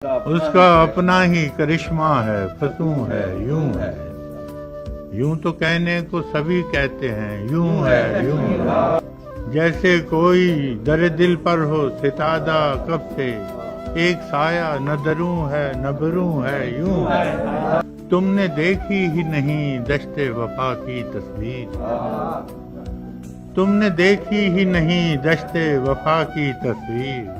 اس کا اپنا ہی کرشمہ ہے، فسوں ہے، یوں ہے، یوں تو کہنے کو سبھی کہتے ہیں، یوں ہے، یوں ہے، جیسے کوئی در دل پر ہو ستادہ کب سے، ایک سایہ نہ دروں ہے نہ بروں ہے، یوں ہے، تم نے دیکھی ہی نہیں دشت وفا کی تصویر، تم نے دیکھی ہی نہیں دشت وفا کی تصویر،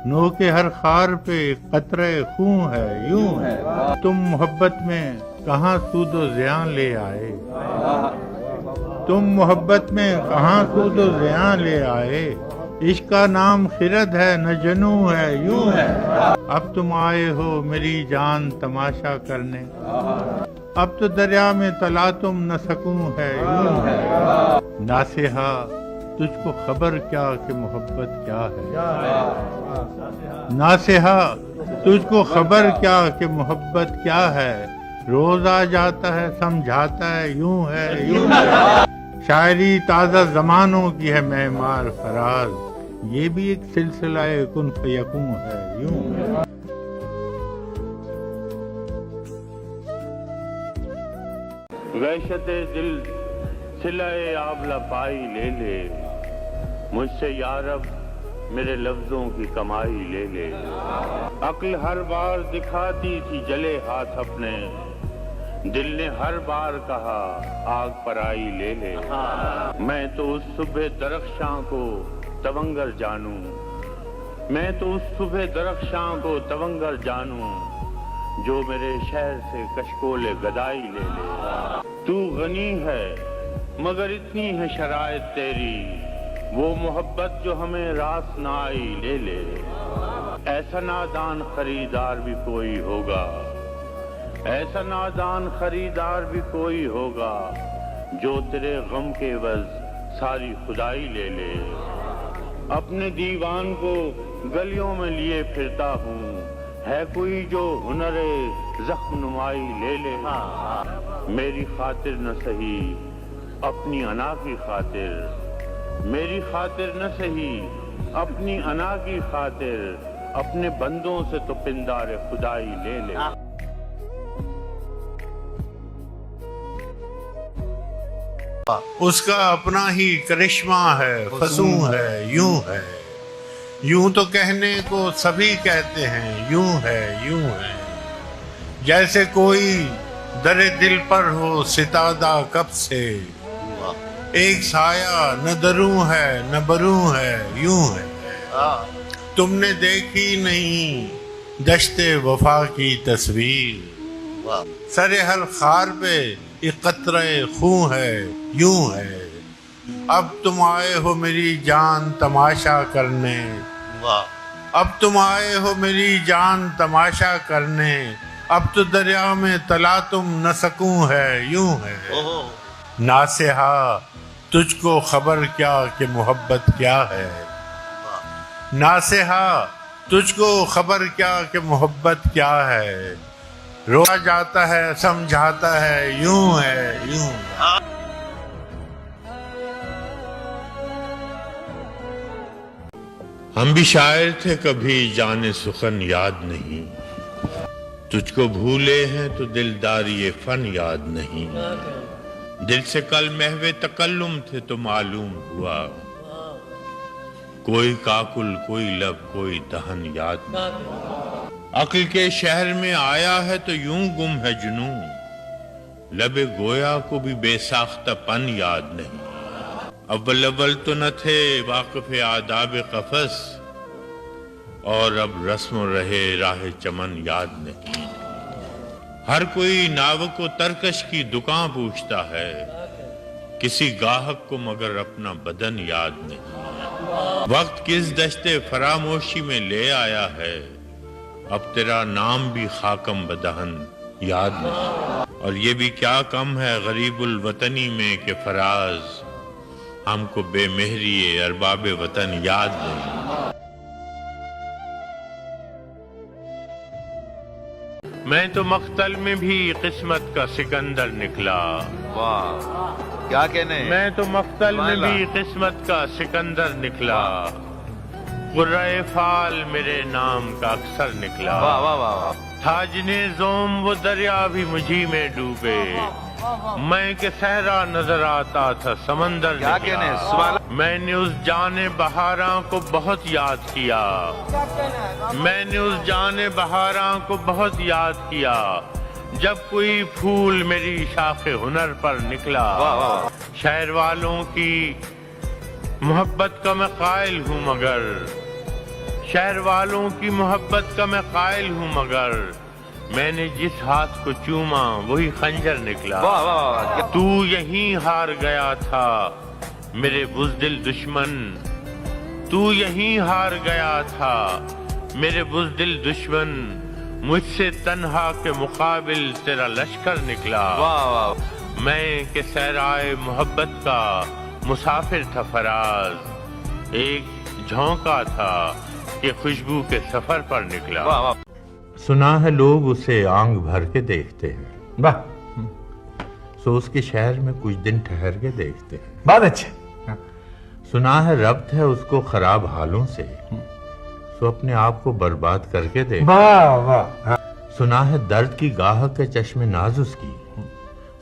نو کے ہر خار پہ قطرہ خون ہے، یوں ہے، تم محبت میں کہاں سود و زیاں لے آئے، تم محبت میں کہاں سود و زیاں لے آئے، عشق کا نام خرد ہے نہ جنوں ہے، یوں ہے، اب تم آئے ہو میری جان تماشا کرنے، اب تو دریا میں تلا تم نہ سکوں ہے، یوں ہے، ناصحا تجھ کو خبر کیا کہ محبت کیا ہے، ناصحا تجھ کو خبر کیا کہ محبت کیا ہے، روز آ جاتا ہے سمجھاتا ہے، یوں ہے، یوں ہے، شاعری تازہ زمانوں کی ہے معمار فراز، یہ بھی ایک سلسلہ کن فیکون ہے، یوں ہے، وحشت دل صلہ آبلہ پائی لے لے، مجھ سے یارب میرے لفظوں کی کمائی لے لے، عقل ہر بار دکھاتی تھی جلے ہاتھ اپنے، دل نے ہر بار کہا آگ پر آئی لے لے، میں تو اس صبح درخشاں کو تونگر جانوں، میں تو اس صبح درخشاں کو تونگر جانوں، جو میرے شہر سے کشکول گدائی لے لے، تو غنی ہے مگر اتنی ہے شرائط تیری، وہ محبت جو ہمیں راس نہ آئی لے لے، ایسا نادان خریدار بھی کوئی ہوگا، ایسا نادان خریدار بھی کوئی ہوگا، جو تیرے غم کے عوض ساری خدائی لے لے، اپنے دیوان کو گلیوں میں لیے پھرتا ہوں، ہے کوئی جو ہنر زخم نمائی لے لے، میری خاطر نہ سہی اپنی انا کی خاطر، میری خاطر نہ سہی اپنی انا کی خاطر، اپنے بندوں سے تو پندار خدائی لے لے، اس کا اپنا ہی کرشمہ ہے، فسوں ہے، یوں ہے، یوں تو کہنے کو سبھی کہتے ہیں، یوں ہے، یوں ہے، جیسے کوئی در دل پر ہو ستادہ کب سے، ایک سایہ نہ دروں ہے نہ بروں ہے، یوں ہے، تم نے دیکھی نہیں دشت وفا کی تصویر، سر ہر خار پہ ایک قطرہ خون ہے، یوں ہے، اب تم آئے ہو میری جان تماشا کرنے، اب تم آئے ہو میری جان تماشا کرنے، اب تو دریا میں تلا تم نہ سکوں ہے، یوں ہے، ناصحا تجھ کو خبر کیا کہ محبت کیا ہے، ناصحا تجھ کو خبر کیا کہ محبت کیا ہے، رویا جاتا ہے سمجھاتا ہے، یوں ہے، یوں ہے، ہم بھی شاعر تھے کبھی جانے سخن یاد نہیں، تجھ کو بھولے ہیں تو دلداری فن یاد نہیں، دل سے کل محو تکلم تھے تو معلوم ہوا، کوئی کاکل کوئی لب کوئی دہن یاد نہیں، عقل کے شہر میں آیا ہے تو یوں گم ہے جنوں، لب گویا کو بھی بے ساختہ پن یاد نہیں، اول اول تو نہ تھے واقف آداب قفس، اور اب رسم و رہے راہ چمن یاد نہیں، ہر کوئی ناوک و ترکش کی دکان پوچھتا ہے، کسی گاہک کو مگر اپنا بدن یاد نہیں، وقت کس دشت فراموشی میں لے آیا ہے، اب تیرا نام بھی خاکم بدہن یاد نہیں، اور یہ بھی کیا کم ہے غریب الوطنی میں کہ فراز ہم کو بے مہری ارباب وطن یاد نہیں، میں تو مقتل میں بھی قسمت کا سکندر نکلا، واہ کیا کہنے میں تو مقتل میں بھی قسمت کا سکندر نکلا، قرۂ فال میرے نام کا اکثر نکلا، واہ واہ واہ واہ، تھا جنہیں زوم وہ دریا بھی مجھی میں ڈوبے، میں کہ صحرا نظر آتا تھا سمندر کیا نکلا، کہنے سبحان اللہ۔ میں نے اس جان بہاراں کو بہت یاد کیا، میں نے اس جان بہاراں کو بہت یاد کیا، جب کوئی پھول میری شاخ ہنر پر نکلا، واہ واہ، شہر والوں کی محبت کا میں قائل ہوں مگر، شہر والوں کی محبت کا میں قائل ہوں مگر، میں نے جس ہاتھ کو چوما وہی خنجر نکلا، واہ واہ واہ، تو یہیں ہار گیا تھا میرے بزدل دشمن، تو یہیں ہار گیا تھا میرے بزدل دشمن، مجھ سے تنہا کے مقابل تیرا لشکر نکلا، واہ واہ، میں کہ صحرائے محبت کا مسافر تھا فراز، ایک جھونکا تھا کہ خوشبو کے سفر پر نکلا، واہ واہ، سنا ہے لوگ اسے آنکھ بھر کے دیکھتے ہیں، واہ، سو اس کے شہر میں کچھ دن ٹھہر کے دیکھتے ہیں، بہت اچھا، سنا ہے ربط ہے اس کو خراب حالوں سے، سو اپنے آپ کو برباد کر کے دیکھ، واہ واہ، سنا ہے درد کی گاہک ہے چشم ناز اس کی،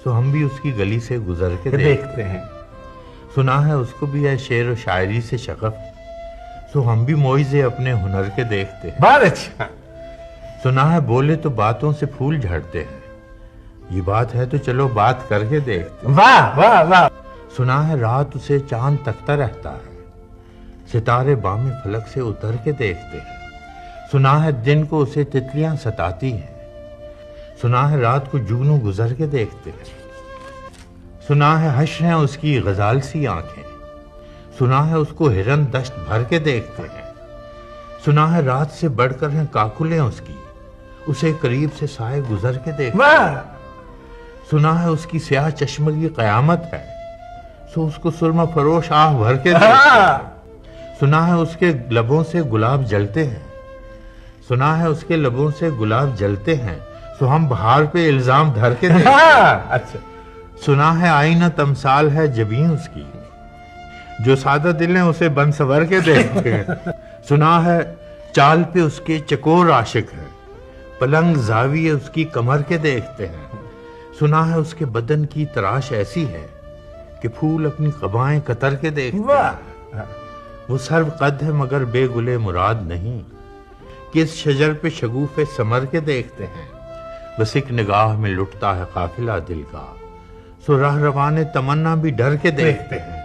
سو ہم بھی اس کی گلی سے گزر کے دیکھتے دیکھتے ہیں، سنا ہے اس کو بھی ہے شعر و شاعری سے شغف، سو ہم بھی موئزے اپنے ہنر کے دیکھتے ہیں، بہت اچھا، سنا ہے بولے تو باتوں سے پھول جھڑتے ہیں، یہ بات ہے تو چلو بات کر کے دیکھتے ہیں، واہ واہ واہ، سنا ہے رات اسے چاند تکتا رہتا ہے، ستارے بام فلک سے اتر کے دیکھتے ہیں، سنا ہے دن کو اسے تتلیاں ستاتی ہیں، سنا ہے رات کو جگنو گزر کے دیکھتے ہیں، سنا ہے حشر ہیں اس کی غزال سی آنکھیں، سنا ہے اس کو ہرن دشت بھر کے دیکھتے ہیں، سنا ہے رات سے بڑھ کر ہیں کاکلیں اس کی، اسے قریب سے سائے گزر کے دیکھتے ہیں، واہ، سنا ہے اس کی سیاہ چشمگی قیامت ہے، سو اس کو سرمہ فروش آہ بھر کے دیکھتے ہاں، ہیں، سنا ہے اس کے لبوں سے گلاب جلتے ہیں، سنا ہے اس کے لبوں سے گلاب جلتے ہیں، سو ہم بہار پہ الزام دھر کے دیکھتے ہیں، ہاں، اچھا، سنا ہے آئینہ تمثال ہے جبیں اس کی، جو سادہ دل ہیں اسے بن سور کے دیکھتے ہیں، سنا ہے چال پہ اس کے چکور عاشق ہے، پلنگ زاویے اس کی کمر کے دیکھتے ہیں، سنا ہے اس کے بدن کی تراش ایسی ہے کہ پھول اپنی قبائیں قطر کے دیکھتے ہیں، واہ، وہ سرو قد ہے مگر بے گلے مراد نہیں، کس شجر پہ شگوفے سمر کے دیکھتے ہیں، بس ایک نگاہ میں لٹتا ہے قافلہ دل کا، سو راہ روان تمنا بھی ڈر کے دیکھتے ہیں،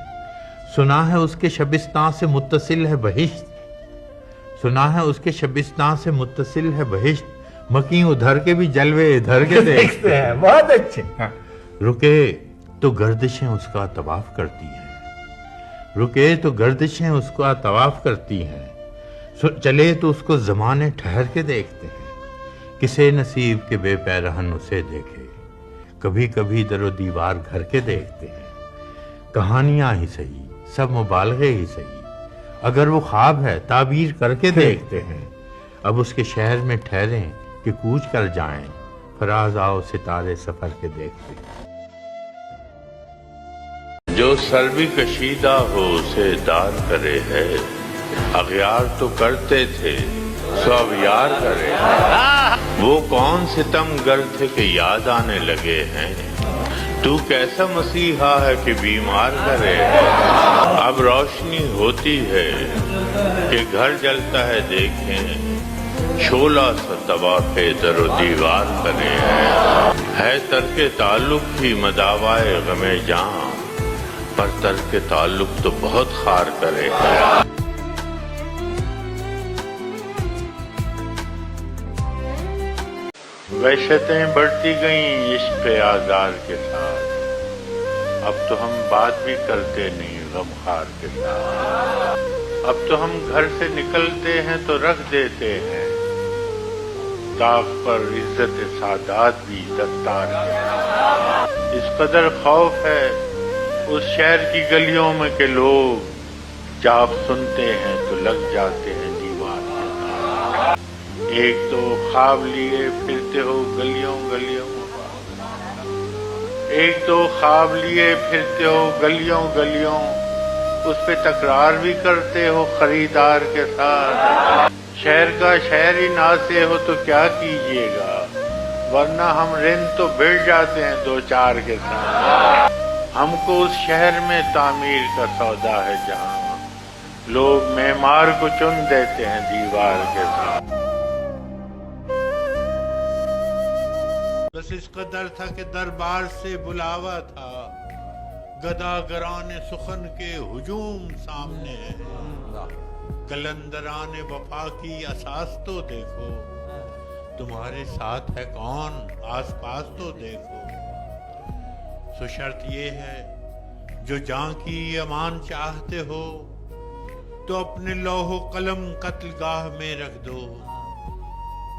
سنا ہے اس کے شبستان سے متصل ہے بہشت، سنا ہے اس کے شبستان سے متصل ہے بہشت، مکیں ادھر کے بھی جلوے ادھر کے دیکھتے دیکھتے ہیں، بہت اچھے، ہاں، رکے تو گردشیں اس کا طواف کرتی ہیں، رکے تو گردشیں اس کا طواف کرتی ہیں، چلے تو اس کو زمانے ٹھہر کے دیکھتے ہیں، کسے نصیب کے بے پیرہن اسے دیکھے، کبھی کبھی در و دیوار گھر کے دیکھتے ہیں، کہانیاں ہی صحیح سب مبالغے ہی صحیح، اگر وہ خواب ہے تعبیر کر کے دیکھتے ہیں، اب اس کے شہر میں ٹھہریں کہ کوچ کر جائیں، فراز آؤ ستارے سفر کے دیکھتے ہیں، جو سر بھی کشیدہ ہو اسے دار کرے ہے، اغیار تو کرتے تھے سو اب یار کرے ہے، وہ کون ستم گر تھے کہ یاد آنے لگے ہیں، تو کیسا مسیحا ہے کہ بیمار کرے ہے، اب روشنی ہوتی ہے کہ گھر جلتا ہے دیکھیں، شعلہ سا طواف در و دیوار کرے ہے ترک تعلق ہی مداوائے غم جاں، پر ترک تعلق تو بہت خار کرے ہے۔ وحشتیں بڑھتی گئیں عشق آزار کے ساتھ، اب تو ہم بات بھی کرتے نہیں غمخوار کے ساتھ، اب تو ہم گھر سے نکلتے ہیں تو رکھ دیتے ہیں داغ پر عزت سادات بھی دستار کے ساتھ، اس قدر خوف ہے اس شہر کی گلیوں میں کہ لوگ جب سنتے ہیں تو لگ جاتے ہیں دیوار کے ساتھ، ایک تو خواب لیے پھرتے ہو گلیوں گلیوں، ایک تو خواب لیے پھرتے ہو گلیوں گلیوں، اس پہ تکرار بھی کرتے ہو خریدار کے ساتھ. شہر کا شہر ہی نہ سے ہو تو کیا کیجیے گا، ورنہ ہم رند تو بھڑ جاتے ہیں دو چار کے ساتھ. ہم کو اس شہر میں تعمیر کا سودا ہے جہاں لوگ معمار کو چن دیتے ہیں دیوار کے ساتھ. بس اس قدر تھا کہ دربار سے بلاوا تھا، گداگران سخن کے ہجوم سامنے ہے. قلندران وفا کی اساس تو دیکھو، تمہارے ساتھ ہے کون آس پاس تو دیکھو. سو شرط یہ ہے جو جاں کی امان چاہتے ہو تو اپنے لوح و قلم قتل گاہ میں رکھ دو،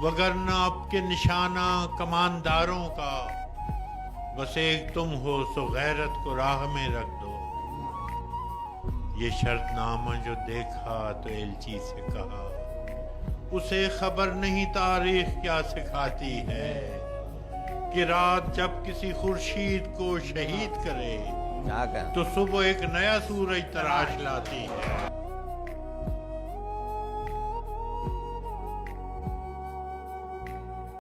وگرنہ اب کے نشانہ کمانداروں کا بس ایک تم ہو سو غیرت کو راہ میں رکھ دو. یہ شرط نامہ جو دیکھا تو ایلچی سے کہا، اسے خبر نہیں تاریخ کیا سکھاتی ہے کہ رات جب کسی خورشید کو شہید کرے تو صبح ایک نیا سورج تراش لاتی ہے.